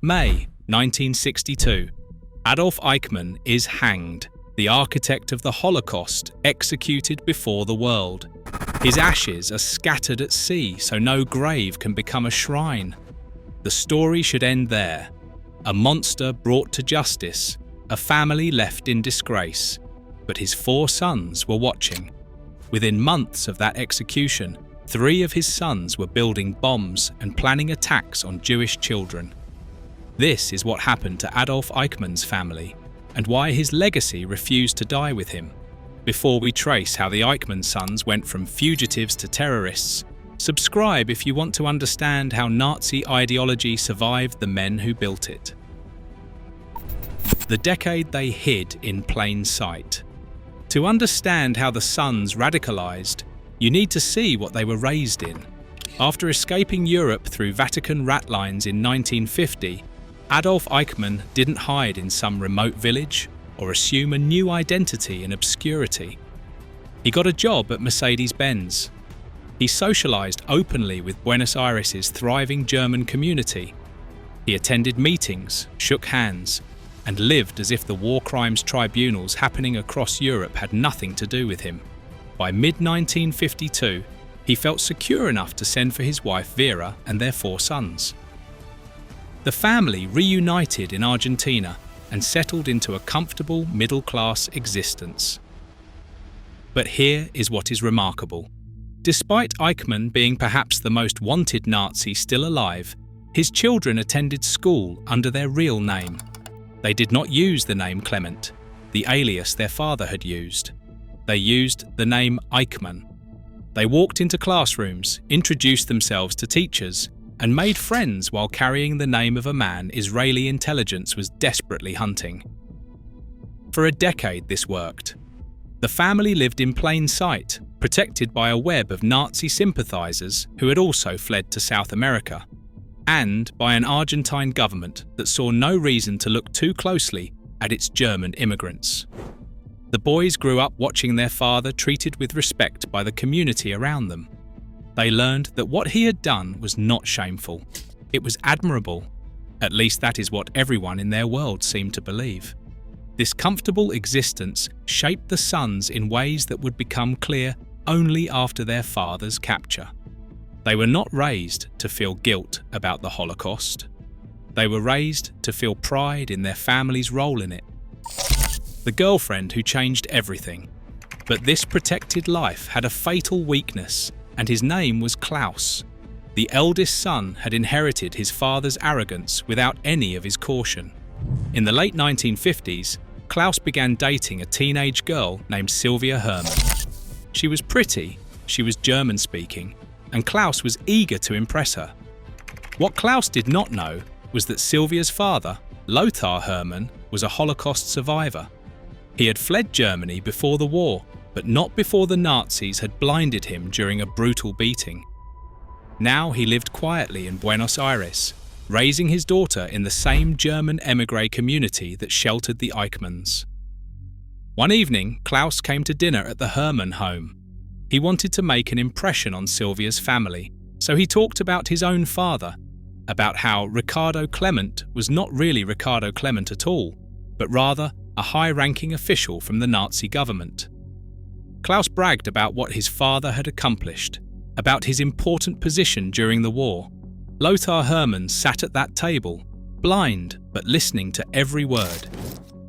May 1962. Adolf Eichmann is hanged, the architect of the Holocaust executed before the world. His ashes are scattered at sea so no grave can become a shrine. The story should end there. A monster brought to justice, a family left in disgrace. But his 4 sons were watching. Within months of that execution, 3 of his sons were building bombs and planning attacks on Jewish children. This is what happened to Adolf Eichmann's family, and why his legacy refused to die with him. Before we trace how the Eichmann sons went from fugitives to terrorists, subscribe if you want to understand how Nazi ideology survived the men who built it. The decade they hid in plain sight. To understand how the sons radicalized, you need to see what they were raised in. After escaping Europe through Vatican rat lines in 1950, Adolf Eichmann didn't hide in some remote village or assume a new identity in obscurity. He got a job at Mercedes-Benz. He socialized openly with Buenos Aires' thriving German community. He attended meetings, shook hands, and lived as if the war crimes tribunals happening across Europe had nothing to do with him. By mid-1952, he felt secure enough to send for his wife Vera and their 4 sons. The family reunited in Argentina and settled into a comfortable middle-class existence. But here is what is remarkable. Despite Eichmann being perhaps the most wanted Nazi still alive, his children attended school under their real name. They did not use the name Clement, the alias their father had used. They used the name Eichmann. They walked into classrooms, introduced themselves to teachers, and made friends while carrying the name of a man Israeli intelligence was desperately hunting. For a decade this worked. The family lived in plain sight, protected by a web of Nazi sympathizers who had also fled to South America, and by an Argentine government that saw no reason to look too closely at its German immigrants. The boys grew up watching their father treated with respect by the community around them. They learned that what he had done was not shameful. It was admirable. At least that is what everyone in their world seemed to believe. This comfortable existence shaped the sons in ways that would become clear only after their father's capture. They were not raised to feel guilt about the Holocaust. They were raised to feel pride in their family's role in it. The girlfriend who changed everything. But this protected life had a fatal weakness, and his name was Klaus. The eldest son had inherited his father's arrogance without any of his caution. In the late 1950s, Klaus began dating a teenage girl named Sylvia Hermann. She was pretty, she was German-speaking, and Klaus was eager to impress her. What Klaus did not know was that Sylvia's father, Lothar Hermann, was a Holocaust survivor. He had fled Germany before the war, but not before the Nazis had blinded him during a brutal beating. Now he lived quietly in Buenos Aires, raising his daughter in the same German émigré community that sheltered the Eichmanns. One evening, Klaus came to dinner at the Hermann home. He wanted to make an impression on Sylvia's family, so he talked about his own father, about how Ricardo Clement was not really Ricardo Clement at all, but rather a high-ranking official from the Nazi government. Klaus bragged about what his father had accomplished, about his important position during the war. Lothar Hermann sat at that table, blind but listening to every word.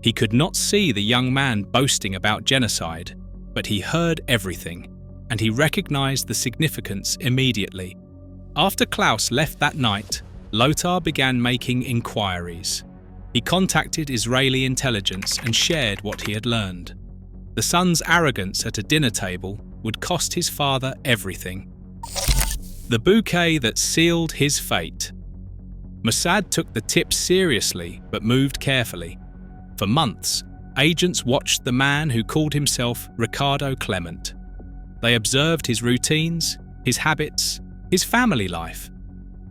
He could not see the young man boasting about genocide, but he heard everything, and he recognized the significance immediately. After Klaus left that night, Lothar began making inquiries. He contacted Israeli intelligence and shared what he had learned. The son's arrogance at a dinner table would cost his father everything. The bouquet that sealed his fate. Mossad took the tip seriously but moved carefully. For months, agents watched the man who called himself Ricardo Clement. They observed his routines, his habits, his family life,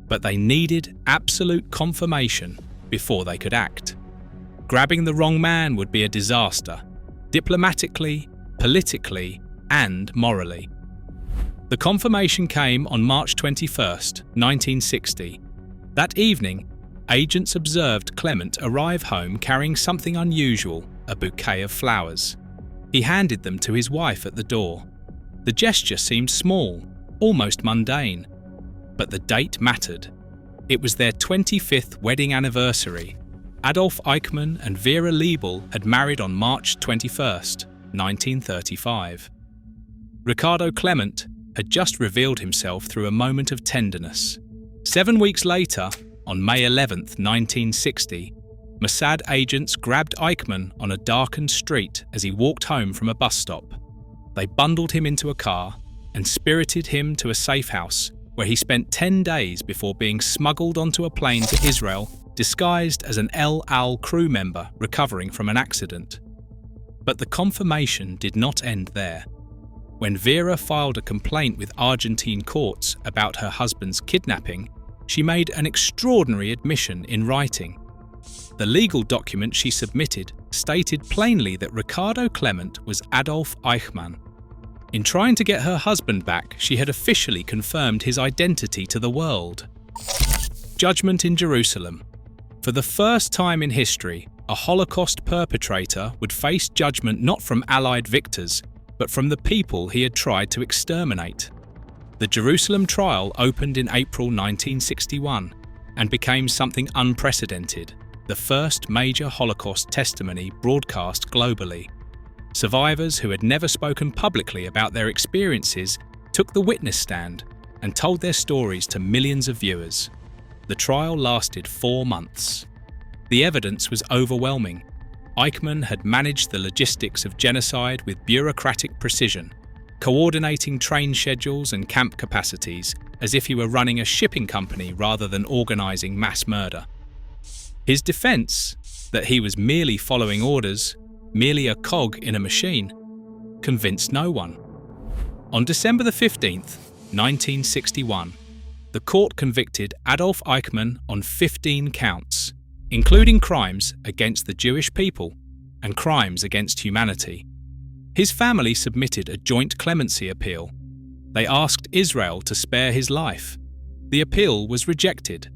but they needed absolute confirmation before they could act. Grabbing the wrong man would be a disaster, diplomatically, politically, and morally. The confirmation came on March 21, 1960. That evening, agents observed Clement arrive home carrying something unusual, a bouquet of flowers. He handed them to his wife at the door. The gesture seemed small, almost mundane, but the date mattered. It was their 25th wedding anniversary. Adolf Eichmann and Vera Liebel had married on March 21st, 1935. Ricardo Clement had just revealed himself through a moment of tenderness. 7 weeks later, on May 11, 1960, Mossad agents grabbed Eichmann on a darkened street as he walked home from a bus stop. They bundled him into a car and spirited him to a safe house where he spent 10 days before being smuggled onto a plane to Israel, disguised as an El Al crew member recovering from an accident. But the confirmation did not end there. When Vera filed a complaint with Argentine courts about her husband's kidnapping, she made an extraordinary admission in writing. The legal document she submitted stated plainly that Ricardo Clement was Adolf Eichmann. In trying to get her husband back, she had officially confirmed his identity to the world. Judgment in Jerusalem. For the first time in history, a Holocaust perpetrator would face judgment not from Allied victors, but from the people he had tried to exterminate. The Jerusalem trial opened in April 1961 and became something unprecedented, the first major Holocaust testimony broadcast globally. Survivors who had never spoken publicly about their experiences took the witness stand and told their stories to millions of viewers. The trial lasted 4 months. The evidence was overwhelming. Eichmann had managed the logistics of genocide with bureaucratic precision, coordinating train schedules and camp capacities as if he were running a shipping company rather than organizing mass murder. His defense, that he was merely following orders, merely a cog in a machine, convinced no one. On December 15th, 1961, the court convicted Adolf Eichmann on 15 counts, including crimes against the Jewish people and crimes against humanity. His family submitted a joint clemency appeal. They asked Israel to spare his life. The appeal was rejected,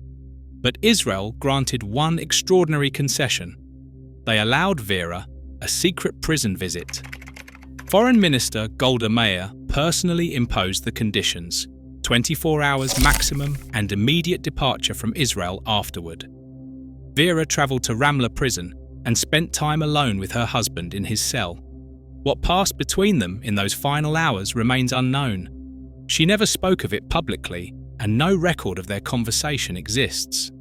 but Israel granted one extraordinary concession. They allowed Vera a secret prison visit. Foreign Minister Golda Meir personally imposed the conditions: 24 hours maximum and immediate departure from Israel afterward. Vera travelled to Ramla prison and spent time alone with her husband in his cell. What passed between them in those final hours remains unknown. She never spoke of it publicly, and no record of their conversation exists.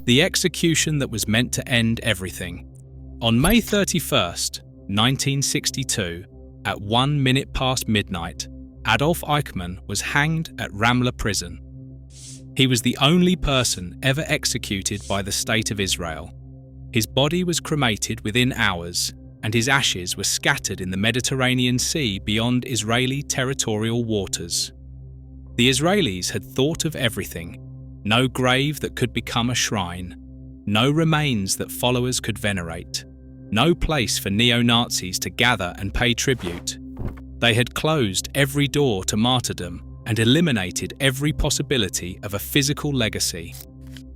The execution that was meant to end everything. On May 31st, 1962, at 1 minute past midnight, Adolf Eichmann was hanged at Ramla prison. He was the only person ever executed by the State of Israel. His body was cremated within hours, and his ashes were scattered in the Mediterranean Sea beyond Israeli territorial waters. The Israelis had thought of everything: no grave that could become a shrine, no remains that followers could venerate, no place for neo-Nazis to gather and pay tribute. They had closed every door to martyrdom and eliminated every possibility of a physical legacy.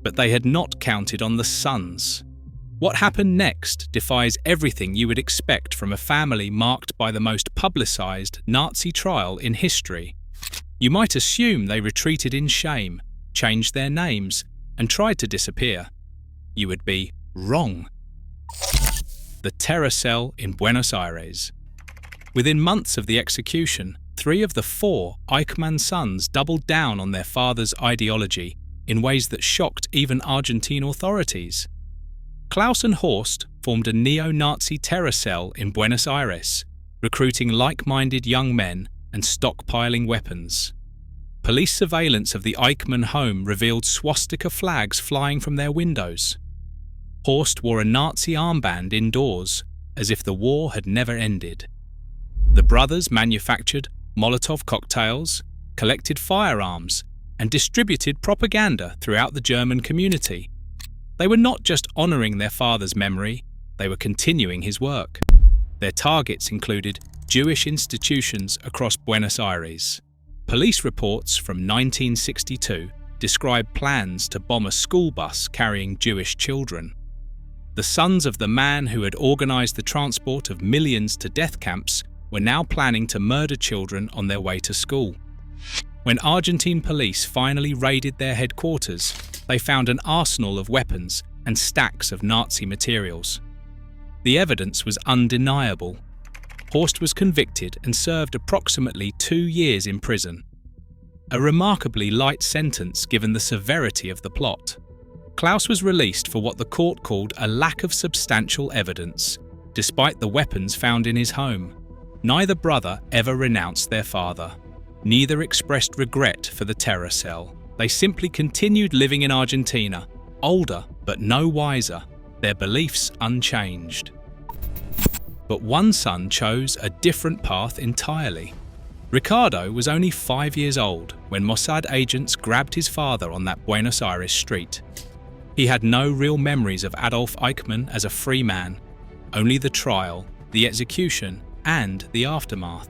But they had not counted on the sons. What happened next defies everything you would expect from a family marked by the most publicized Nazi trial in history. You might assume they retreated in shame, changed their names, and tried to disappear. You would be wrong. The terror cell in Buenos Aires. Within months of the execution, 3 of the 4 Eichmann sons doubled down on their father's ideology in ways that shocked even Argentine authorities. Klaus and Horst formed a neo-Nazi terror cell in Buenos Aires, recruiting like-minded young men and stockpiling weapons. Police surveillance of the Eichmann home revealed swastika flags flying from their windows. Horst wore a Nazi armband indoors, as if the war had never ended. The brothers manufactured Molotov cocktails, collected firearms, and distributed propaganda throughout the German community. They were not just honouring their father's memory, they were continuing his work. Their targets included Jewish institutions across Buenos Aires. Police reports from 1962 described plans to bomb a school bus carrying Jewish children. The sons of the man who had organized the transport of millions to death camps were now planning to murder children on their way to school. When Argentine police finally raided their headquarters, they found an arsenal of weapons and stacks of Nazi materials. The evidence was undeniable. Horst was convicted and served approximately 2 years in prison. A remarkably light sentence given the severity of the plot. Klaus was released for what the court called a lack of substantial evidence, despite the weapons found in his home. Neither brother ever renounced their father. Neither expressed regret for the terror cell. They simply continued living in Argentina, older but no wiser, their beliefs unchanged. But one son chose a different path entirely. Ricardo was only 5 years old when Mossad agents grabbed his father on that Buenos Aires street. He had no real memories of Adolf Eichmann as a free man, only the trial, the execution, and the aftermath.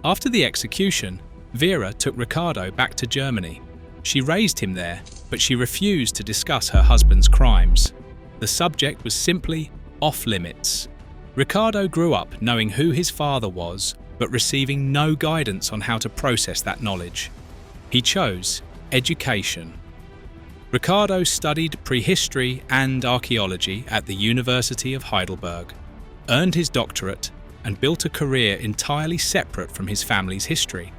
After the execution, Vera took Ricardo back to Germany. She raised him there, but she refused to discuss her husband's crimes. The subject was simply off limits. Ricardo grew up knowing who his father was, but receiving no guidance on how to process that knowledge. He chose education. Ricardo studied prehistory and archaeology at the University of Heidelberg, earned his doctorate, and built a career entirely separate from his family's history.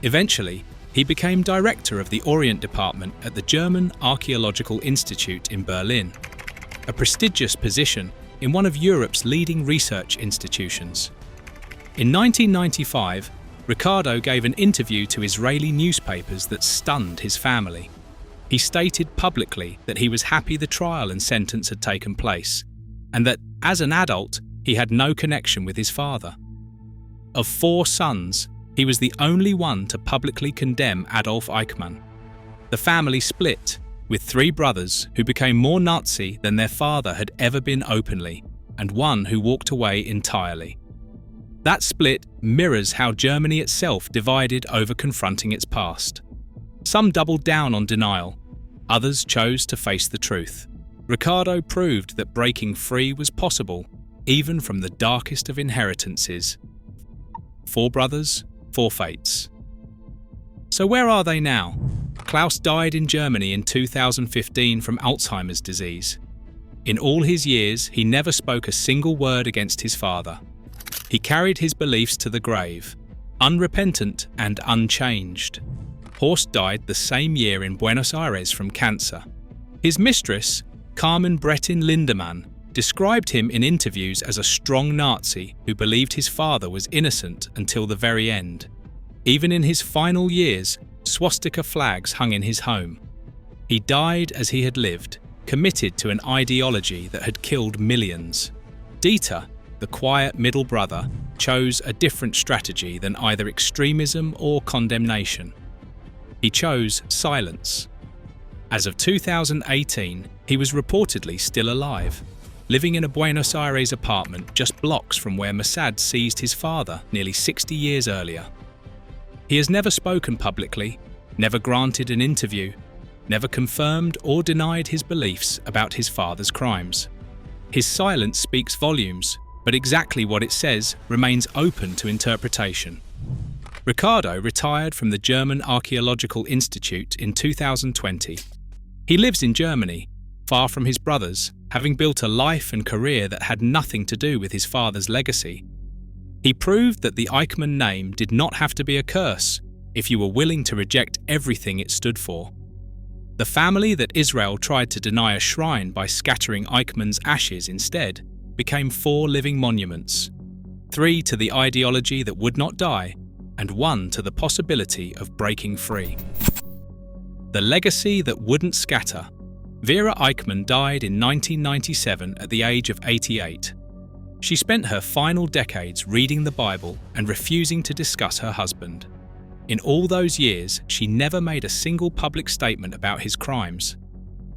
Eventually, he became director of the Orient Department at the German Archaeological Institute in Berlin, a prestigious position in one of Europe's leading research institutions. In 1995, Ricardo gave an interview to Israeli newspapers that stunned his family. He stated publicly that he was happy the trial and sentence had taken place, and that, as an adult, he had no connection with his father. Of 4 sons, he was the only one to publicly condemn Adolf Eichmann. The family split, with 3 brothers who became more Nazi than their father had ever been openly, and one who walked away entirely. That split mirrors how Germany itself divided over confronting its past. Some doubled down on denial, others chose to face the truth. Ricardo proved that breaking free was possible, even from the darkest of inheritances. 4 brothers, 4 fates. So where are they now? Klaus died in Germany in 2015 from Alzheimer's disease. In all his years, he never spoke a single word against his father. He carried his beliefs to the grave, unrepentant and unchanged. Horst died the same year in Buenos Aires from cancer. His mistress, Carmen Brettin Lindemann, described him in interviews as a strong Nazi who believed his father was innocent until the very end. Even in his final years, swastika flags hung in his home. He died as he had lived, committed to an ideology that had killed millions. Dieter, the quiet middle brother, chose a different strategy than either extremism or condemnation. He chose silence. As of 2018, he was reportedly still alive, living in a Buenos Aires apartment just blocks from where Mossad seized his father nearly 60 years earlier. He has never spoken publicly, never granted an interview, never confirmed or denied his beliefs about his father's crimes. His silence speaks volumes, but exactly what it says remains open to interpretation. Ricardo retired from the German Archaeological Institute in 2020. He lives in Germany, far from his brothers, having built a life and career that had nothing to do with his father's legacy. He proved that the Eichmann name did not have to be a curse if you were willing to reject everything it stood for. The family that Israel tried to deny a shrine by scattering Eichmann's ashes instead became 4 living monuments, 3 to the ideology that would not die, and 1 to the possibility of breaking free. The legacy that wouldn't scatter. Vera Eichmann died in 1997 at the age of 88. She spent her final decades reading the Bible and refusing to discuss her husband. In all those years, she never made a single public statement about his crimes.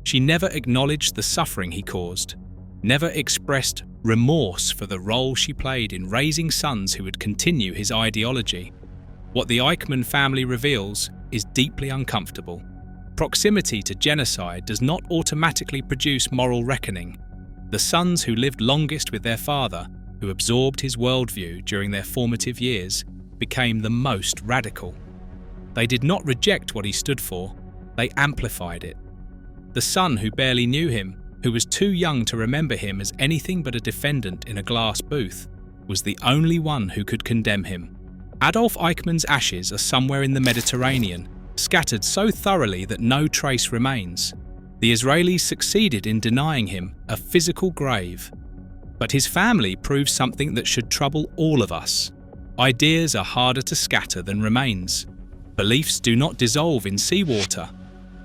She never acknowledged the suffering he caused, never expressed remorse for the role she played in raising sons who would continue his ideology. What the Eichmann family reveals is deeply uncomfortable. Proximity to genocide does not automatically produce moral reckoning. The sons who lived longest with their father, who absorbed his worldview during their formative years, became the most radical. They did not reject what he stood for, they amplified it. The son who barely knew him, who was too young to remember him as anything but a defendant in a glass booth, was the only one who could condemn him. Adolf Eichmann's ashes are somewhere in the Mediterranean, scattered so thoroughly that no trace remains. The Israelis succeeded in denying him a physical grave. But his family proves something that should trouble all of us. Ideas are harder to scatter than remains. Beliefs do not dissolve in seawater.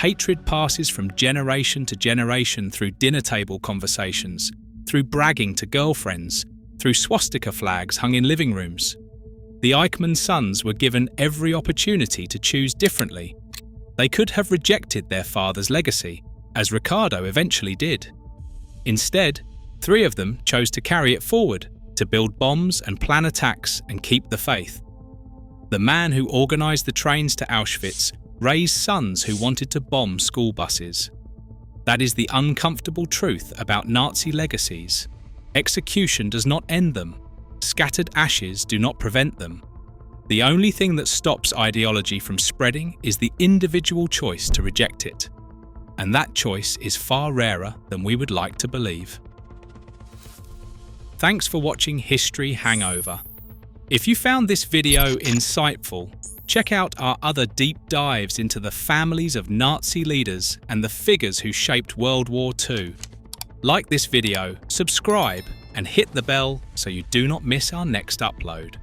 Hatred passes from generation to generation through dinner table conversations, through bragging to girlfriends, through swastika flags hung in living rooms. The Eichmann sons were given every opportunity to choose differently. They could have rejected their father's legacy, as Ricardo eventually did. Instead, 3 of them chose to carry it forward, to build bombs and plan attacks and keep the faith. The man who organized the trains to Auschwitz raised sons who wanted to bomb school buses. That is the uncomfortable truth about Nazi legacies. Execution does not end them. Scattered ashes do not prevent them. The only thing that stops ideology from spreading is the individual choice to reject it. And that choice is far rarer than we would like to believe. Thanks for watching History Hangover. If you found this video insightful, check out our other deep dives into the families of Nazi leaders and the figures who shaped World War II. Like this video, subscribe, and hit the bell so you do not miss our next upload.